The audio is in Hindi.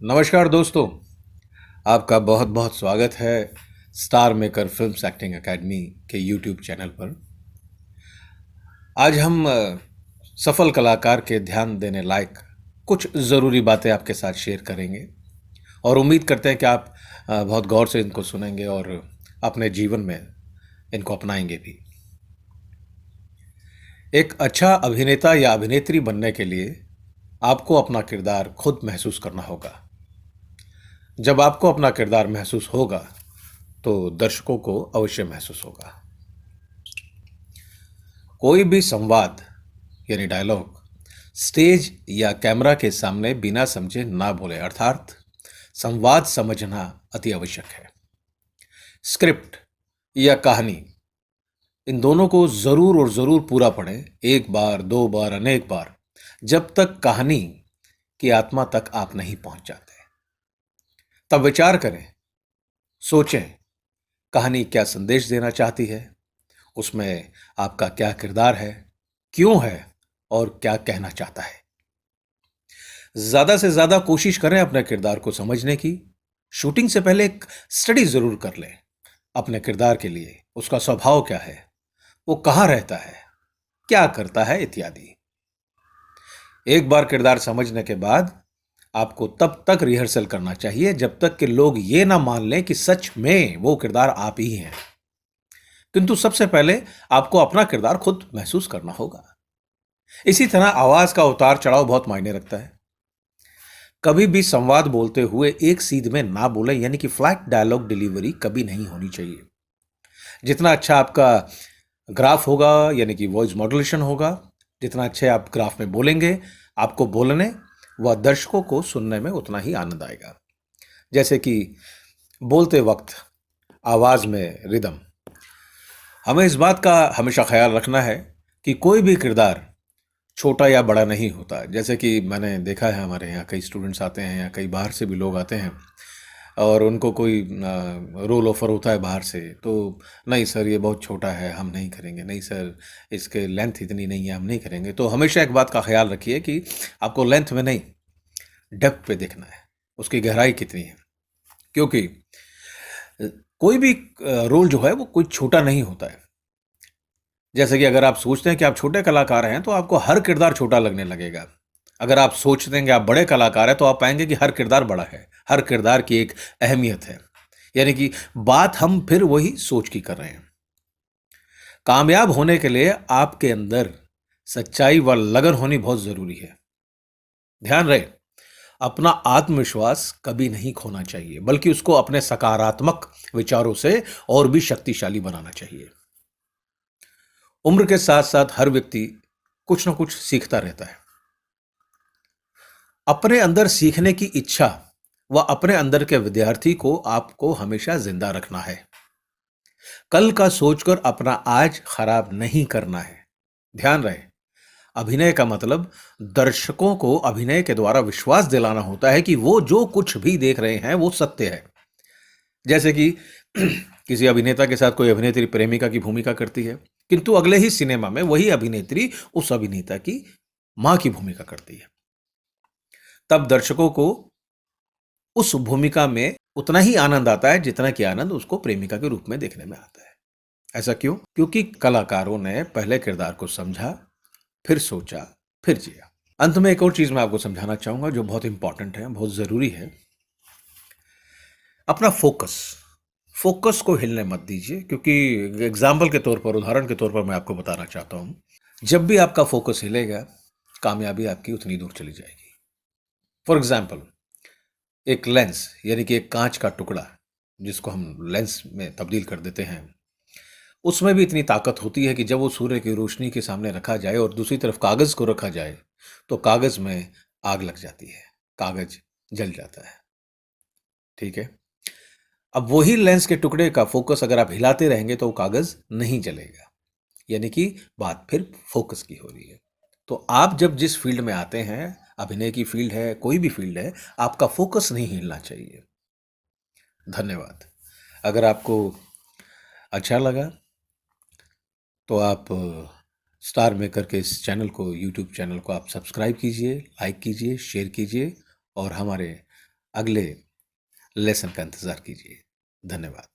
नमस्कार दोस्तों, आपका बहुत बहुत स्वागत है star maker films acting academy के यूट्यूब चैनल पर। आज हम सफल कलाकार के ध्यान देने लायक कुछ ज़रूरी बातें आपके साथ शेयर करेंगे और उम्मीद करते हैं कि आप बहुत गौर से इनको सुनेंगे और अपने जीवन में इनको अपनाएंगे भी। एक अच्छा अभिनेता या अभिनेत्री बनने के लिए आपको अपना किरदार खुद महसूस करना होगा। जब आपको अपना किरदार महसूस होगा तो दर्शकों को अवश्य महसूस होगा। कोई भी संवाद यानी डायलॉग स्टेज या कैमरा के सामने बिना समझे ना बोले, अर्थात संवाद समझना अति आवश्यक है। स्क्रिप्ट या कहानी, इन दोनों को जरूर और जरूर पूरा पढ़ें, एक बार, दो बार, अनेक बार, जब तक कहानी की आत्मा तक आप नहीं पहुंच जाते। तब विचार करें, सोचें, कहानी क्या संदेश देना चाहती है, उसमें आपका क्या किरदार है, क्यों है और क्या कहना चाहता है। ज्यादा से ज्यादा कोशिश करें अपने किरदार को समझने की। शूटिंग से पहले एक स्टडी जरूर कर लें अपने किरदार के लिए। उसका स्वभाव क्या है, वो कहां रहता है, क्या करता है, इत्यादि। एक बार किरदार समझने के बाद आपको तब तक रिहर्सल करना चाहिए जब तक कि लोग ये ना मान लें कि सच में वो किरदार आप ही हैं। किंतु सबसे पहले आपको अपना किरदार खुद महसूस करना होगा। इसी तरह आवाज का उतार चढ़ाव बहुत मायने रखता है। कभी भी संवाद बोलते हुए एक सीध में ना बोले, यानी कि फ्लैट डायलॉग डिलीवरी कभी नहीं होनी चाहिए। जितना अच्छा आपका ग्राफ होगा, यानी कि वॉइस मॉड्यूलेशन होगा, जितना अच्छे आप ग्राफ में बोलेंगे, आपको बोलने व दर्शकों को सुनने में उतना ही आनंद आएगा। जैसे कि बोलते वक्त आवाज में रिदम। हमें इस बात का हमेशा ख्याल रखना है कि कोई भी किरदार छोटा या बड़ा नहीं होता। जैसे कि मैंने देखा है, हमारे यहाँ कई स्टूडेंट्स आते हैं या कई बाहर से भी लोग आते हैं और उनको कोई रोल ऑफर होता है बाहर से, तो नहीं सर ये बहुत छोटा है, हम नहीं करेंगे, नहीं सर इसके लेंथ इतनी नहीं है, हम नहीं करेंगे। तो हमेशा एक बात का ख्याल रखिए कि आपको लेंथ में नहीं, डेप्थ पे देखना है, उसकी गहराई कितनी है। क्योंकि कोई भी रोल जो है वो कोई छोटा नहीं होता है। जैसे कि अगर आप सोचते हैं कि आप छोटे कलाकार हैं तो आपको हर किरदार छोटा लगने लगेगा। अगर आप सोचते हैं कि आप बड़े कलाकार हैं तो आप पाएंगे कि हर किरदार बड़ा है, हर किरदार की एक अहमियत है। यानी कि बात हम फिर वही सोच की कर रहे हैं। कामयाब होने के लिए आपके अंदर सच्चाई व लगन होनी बहुत जरूरी है। ध्यान रहे, अपना आत्मविश्वास कभी नहीं खोना चाहिए, बल्कि उसको अपने सकारात्मक विचारों से और भी शक्तिशाली बनाना चाहिए। उम्र के साथ साथ हर व्यक्ति कुछ ना कुछ सीखता रहता है। अपने अंदर सीखने की इच्छा व अपने अंदर के विद्यार्थी को आपको हमेशा जिंदा रखना है। कल का सोचकर अपना आज खराब नहीं करना है। ध्यान रहे, अभिनय का मतलब दर्शकों को अभिनय के द्वारा विश्वास दिलाना होता है कि वो जो कुछ भी देख रहे हैं वो सत्य है। जैसे कि किसी अभिनेता के साथ कोई अभिनेत्री प्रेमिका की भूमिका करती है, किंतु अगले ही सिनेमा में वही अभिनेत्री उस अभिनेता की मां की भूमिका करती है। तब दर्शकों को उस भूमिका में उतना ही आनंद आता है जितना कि आनंद उसको प्रेमिका के रूप में देखने में आता है। ऐसा क्यों? क्योंकि कलाकारों ने पहले किरदार को समझा, फिर सोचा, फिर जिया। अंत में एक और चीज मैं आपको समझाना चाहूंगा जो बहुत इंपॉर्टेंट है, बहुत जरूरी है। अपना फोकस, फोकस को हिलने मत दीजिए। क्योंकि एग्जाम्पल के तौर पर, उदाहरण के तौर पर मैं आपको बताना चाहता हूं, जब भी आपका फोकस हिलेगा कामयाबी आपकी उतनी दूर चली जाएगी। फॉर एग्जाम्पल, एक लेंस यानी कि एक कांच का टुकड़ा जिसको हम लेंस में तब्दील कर देते हैं, उसमें भी इतनी ताकत होती है कि जब वो सूर्य की रोशनी के सामने रखा जाए और दूसरी तरफ कागज को रखा जाए तो कागज में आग लग जाती है, कागज जल जाता है। ठीक है, अब वही लेंस के टुकड़े का फोकस अगर आप हिलाते रहेंगे तो वो कागज नहीं जलेगा। यानी कि बात फिर फोकस की हो रही है। तो आप जब जिस फील्ड में आते हैं, अभिनय की फील्ड है, कोई भी फील्ड है, आपका फोकस नहीं हिलना चाहिए। धन्यवाद। अगर आपको अच्छा लगा तो आप स्टार मेकर के इस चैनल को, यूट्यूब चैनल को आप सब्सक्राइब कीजिए, लाइक कीजिए, शेयर कीजिए और हमारे अगले लेसन का इंतजार कीजिए। धन्यवाद।